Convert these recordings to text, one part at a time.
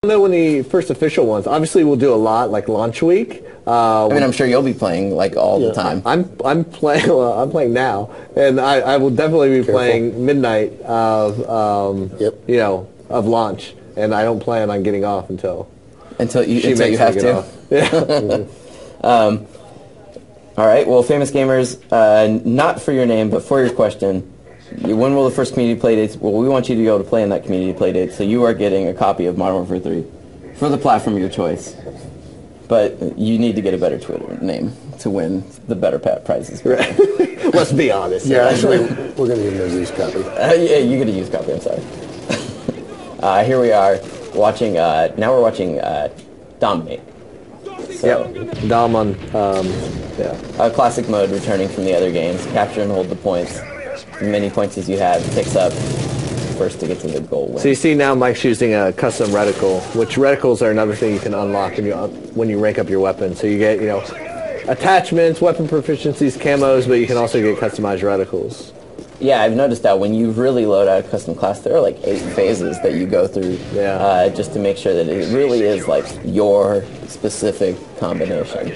know when the first official ones. Obviously, we'll do a lot like launch week. I mean, I'm sure you'll be playing like all the time. I'm playing. Well, I'm playing now, and I will definitely be playing midnight of you know, of launch, and I don't plan on getting off until you have to. Yeah. All right. Well, famous gamers, not for your name, but for your question. When will the first community play dates? Well, we want you to be able to play in that community play date, so you are getting a copy of Modern Warfare 3 for the platform of your choice. But you need to get a better Twitter name to win the better prizes. Right. Let's be honest. Yeah, actually, we're going to give him a used copy. Yeah, you get a used copy. I'm sorry. Here we are watching. Now we're watching Dominate. So, yep. Dom on. Classic mode, returning from the other games. Capture and hold the points. As many points as you have ticks up. First to get to the goal win. So you see now Mike's using a custom reticle, which reticles are another thing you can unlock when you rank up your weapon. So you get, you know, attachments, weapon proficiencies, camos, but you can also get customized reticles. Yeah, I've noticed that when you really load out a custom class, there are like 8 phases that you go through just to make sure that it really is like your specific combination.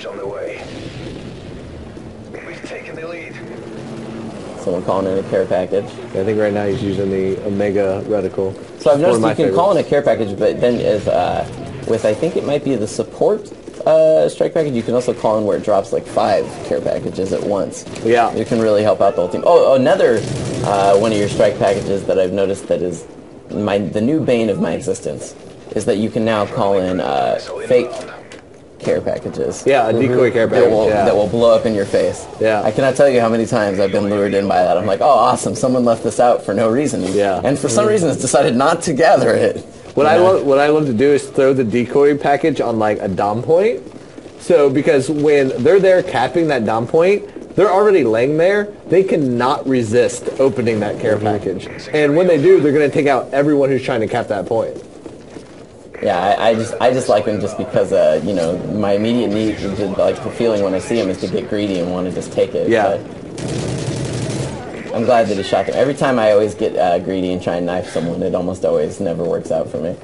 Someone calling in a care package. I think right now he's using the Omega reticle. So I've noticed you can call in a care package, but then with I think it might be the support strike package, you can also call in where it drops like 5 care packages at once. Yeah. You can really help out the whole team. Oh, another one of your strike packages that I've noticed that is the new bane of my existence is that you can now call in fake care packages. Yeah, a decoy care package. That will blow up in your face. Yeah. I cannot tell you how many times I've been lured in by that. I'm like, oh, awesome, someone left this out for no reason. Yeah. And for some reason it's decided not to gather it. What I love to do is throw the decoy package on like a dom point. So because when they're there capping that dom point, they're already laying there. They cannot resist opening that care package. And when they do, they're going to take out everyone who's trying to cap that point. Yeah, I just like them just because you know, my immediate need, like the feeling when I see them is to get greedy and want to just take it. Yeah. But I'm glad that he shot them. Every time I always get greedy and try and knife someone, it almost always never works out for me.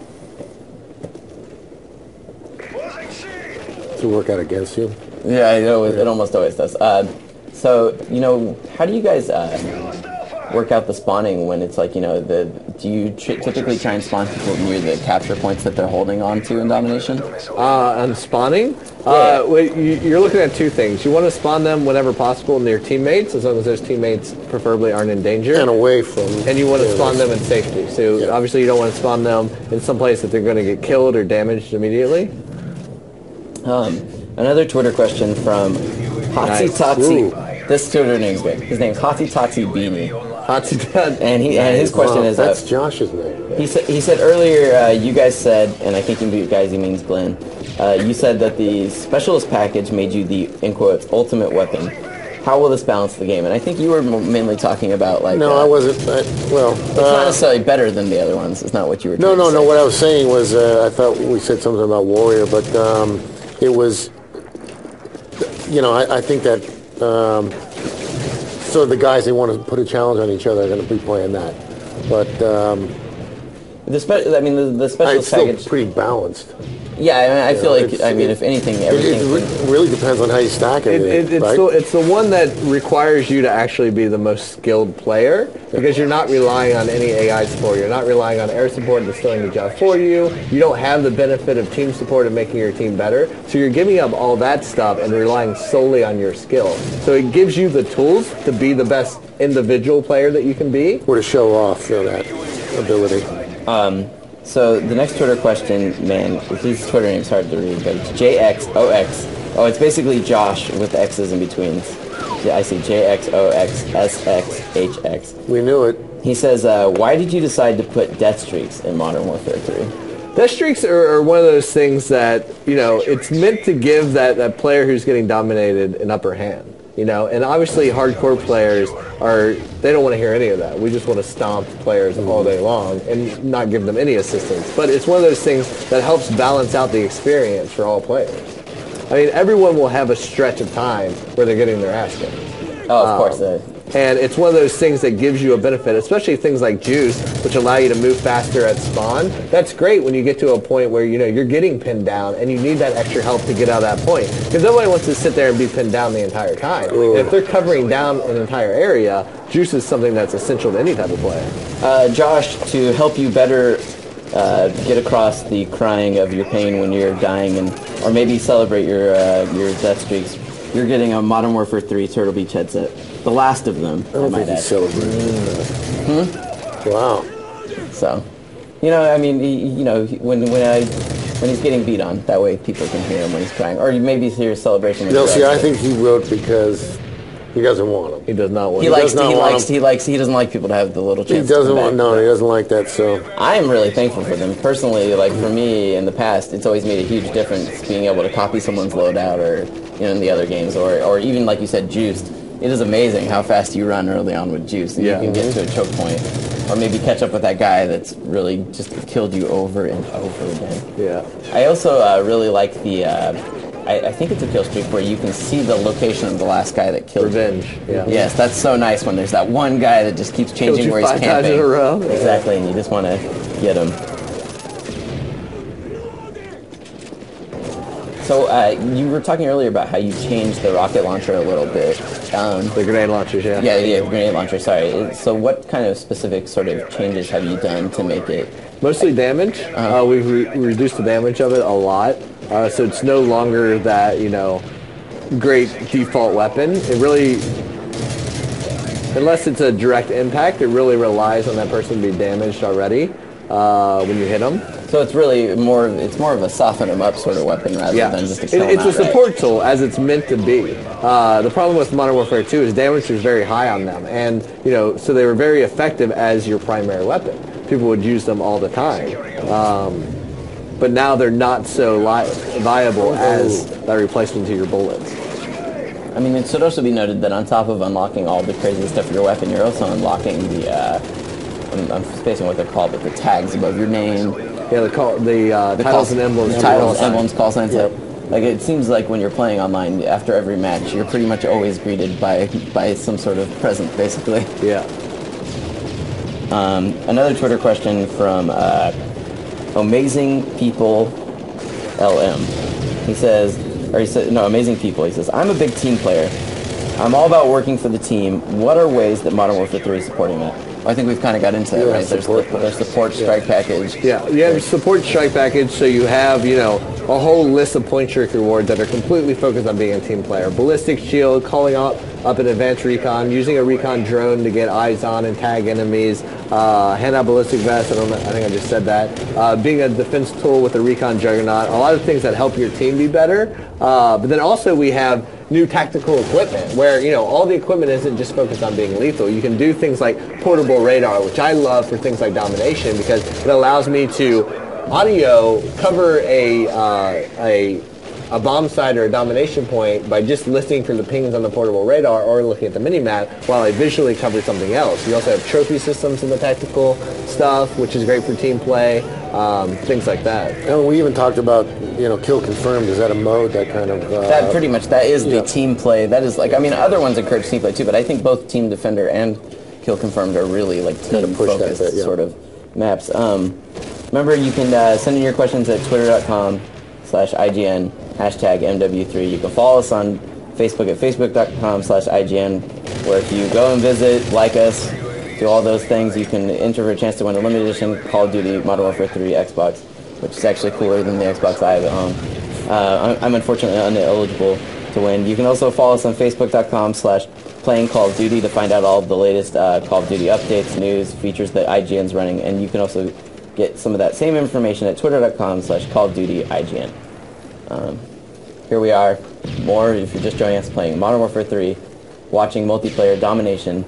To work out against you? Yeah, it almost always does. So, you know, how do you guys work out the spawning when it's like, you know, do you typically try and spawn people near the capture points that they're holding on to in Domination? On spawning? Yeah. You're looking at 2 things. You want to spawn them whenever possible near teammates, as long as those teammates preferably aren't in danger. And away from... And you want to spawn them in safety. So obviously you don't want to spawn them in some place that they're going to get killed or damaged immediately. Another Twitter question from Hotsy Totsy. This Twitter name's good. His name's Hotsy Totsy Beanie. And his question is... That's Josh's name. He said earlier, you guys said, and I think you guys he means Glenn, you said that the specialist package made you the, in quotes, ultimate weapon. How will this balance the game? And I think you were mainly talking about like... No, I wasn't. It's not necessarily better than the other ones. It's not what you were trying to say. No. What I was saying was, I thought we said something about Warrior, but it was... You know, I think that... So the guys, they want to put a challenge on each other, are going to be playing that. But the specialist it's still package pretty balanced. Yeah, I mean, I feel like if anything, everything. It really depends on how you stack it. It's the one that requires you to actually be the most skilled player because you're not relying on any AI support. You're not relying on air support that's doing the job for you. You don't have the benefit of team support and making your team better. So you're giving up all that stuff and relying solely on your skill. So it gives you the tools to be the best individual player that you can be. Or to show off that ability. So the next Twitter question, man, his Twitter name's hard to read, but it's JXOX. Oh, it's basically Josh with X's in between. I see JXOXSXHX. We knew it. He says, why did you decide to put death streaks in Modern Warfare 3? Death streaks are one of those things that, you know, it's meant to give that player who's getting dominated an upper hand. You know, and obviously hardcore players they don't want to hear any of that. We just want to stomp players all day long and not give them any assistance. But it's one of those things that helps balance out the experience for all players. I mean, everyone will have a stretch of time where they're getting their ass kicked. Oh, of course. And it's one of those things that gives you a benefit, especially things like juice, which allow you to move faster at spawn. That's great when you get to a point where you're getting pinned down and you need that extra help to get out of that point. Because nobody wants to sit there and be pinned down the entire time. And if they're covering down an entire area, juice is something that's essential to any type of player. Josh, to help you better get across the crying of your pain when you're dying, or maybe celebrate your death streaks, you're getting a Modern Warfare 3 Turtle Beach headset. The last of them, I don't think he's celebrating. Wow. So, I mean, when he's getting beat on, that way people can hear him when he's crying, or maybe hear a celebration. No, see, I think he wrote because he doesn't want him. He does not want. He doesn't like people to have the little chance. He doesn't want. No, he doesn't like that. So I am really thankful for them personally. Like for me in the past, it's always made a huge difference being able to copy someone's loadout, or in the other games, or even like you said, juiced. It is amazing how fast you run early on with juice, and you can get to a choke point, or maybe catch up with that guy that's really just killed you over and over again. Yeah. I also really like the. I think it's a kill streak where you can see the location of the last guy that killed Revenge. you. Yeah. Yes, that's so nice when there's that one guy that just keeps changing where he's camping. 5 times in a row. Exactly, and you just want to get him. So you were talking earlier about how you changed the rocket launcher a little bit. The grenade launchers, yeah. Yeah, grenade launcher, sorry. So what kind of specific sort of changes have you done to make it? Mostly damage. We've reduced the damage of it a lot. So it's no longer that, great default weapon. It really, unless it's a direct impact, it really relies on that person to be damaged already when you hit them. So it's really more of a soften them up sort of weapon rather than just a kill them It's a outright. support tool as it's meant to be. The problem with Modern Warfare 2 is damage was very high on them, and so they were very effective as your primary weapon. People would use them all the time, but now they're not so viable as that replacement to your bullets. I mean, it should also be noted that on top of unlocking all the crazy stuff for your weapon, you're also unlocking the I'm spacing what they're called, but the tags above your name. Yeah, the titles and emblems. Titles, emblems, call signs. Yep. Like it seems like when you're playing online, after every match, you're pretty much always greeted by some sort of present, basically. Yeah. Another Twitter question from Amazing People LM. He says, Amazing People. He says, I'm a big team player. I'm all about working for the team. What are ways that Modern Warfare 3 is supporting that? I think we've kind of got into that, right? There's support strike package. Yeah, you have support strike package, so you have, a whole list of point trick rewards that are completely focused on being a team player. Ballistic shield, calling up an advanced recon, using a recon drone to get eyes on and tag enemies, hand out ballistic vest, I think I just said that, being a defense tool with a recon juggernaut, a lot of things that help your team be better. But then also we have new tactical equipment where, all the equipment isn't just focused on being lethal. You can do things like portable radar, which I love for things like Domination because it allows me to audio cover a bomb site or a domination point by just listening for the pings on the portable radar or looking at the mini-map while I visually cover something else. You also have trophy systems in the tactical stuff, which is great for team play, things like that. And we even talked about, kill confirmed. Is that a mode that kind of... that pretty much, that is the team play. That is other ones encourage team play too, but I think both Team Defender and Kill Confirmed are really team-focused sort of maps. Remember, you can send in your questions at twitter.com/IGN, #MW3. You can follow us on Facebook at facebook.com/IGN, where if you go and visit, like us, do all those things, you can enter for a chance to win a limited edition Call of Duty Modern Warfare 3 Xbox, which is actually cooler than the Xbox I have at home. I'm unfortunately ineligible to win. You can also follow us on facebook.com/playing Call of Duty to find out all of the latest Call of Duty updates, news, features that IGN's running, and you can also get some of that same information at twitter.com/Call of Duty IGN. Here we are, more if you're just joining us, playing Modern Warfare 3, watching multiplayer Domination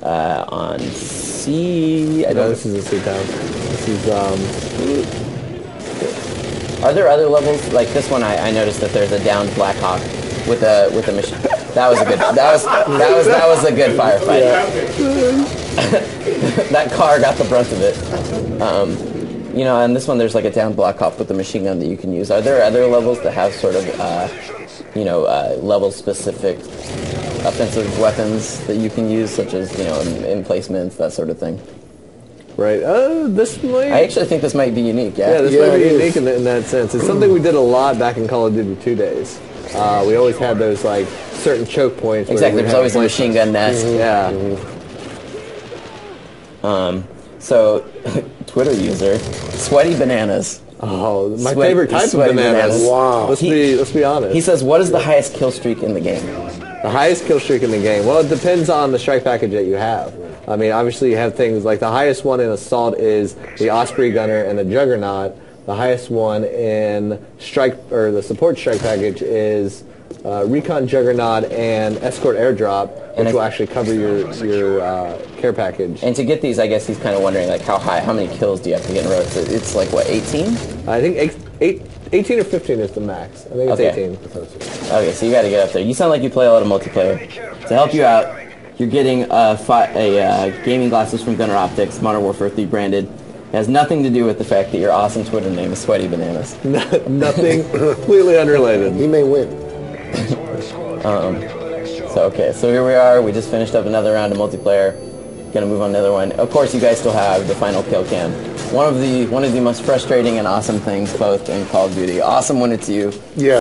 on C. No, this is a C town. This is Are there other levels like this one? I noticed that there's a downed Black Hawk with a machine. That was a good. That was a good firefight. That car got the brunt of it. And this one there's like a downed Black Hawk with a machine gun that you can use. Are there other levels that have sort of level specific offensive weapons that you can use, such as, emplacements, that sort of thing. Right. This might... I actually think this might be unique, yeah? Yeah, this might be unique in that sense. It's something we did a lot back in Call of Duty 2 days. We always had those, like, certain choke points. Exactly, there's always a machine gun nest. Yeah. So, Twitter user, Sweaty Bananas. Oh, my favorite type of bananas. Wow. Let's be honest. He says, what is the highest kill streak in the game? The highest kill streak in the game. Well, it depends on the strike package that you have. I mean, obviously you have things like the highest one in Assault is the Osprey Gunner and the Juggernaut. The highest one in the support strike package is Recon Juggernaut and Escort Airdrop, which will actually cover your care package. And to get these, I guess he's kind of wondering, like, how many kills do you have to get in a row? It's like, what, 18? I think 18 or 15 is the max. I think it's 18. Okay, so you got to get up there. You sound like you play a lot of multiplayer. To help you out, you're getting gaming glasses from Gunner Optics, Modern Warfare 3 branded. It has nothing to do with the fact that your awesome Twitter name is Sweaty Bananas. Nothing, completely unrelated. He may win. So here we are. We just finished up another round of multiplayer. Gonna move on to another one. Of course, you guys still have the final kill cam. One of the most frustrating and awesome things both in Call of Duty. Awesome when it's you. Yeah.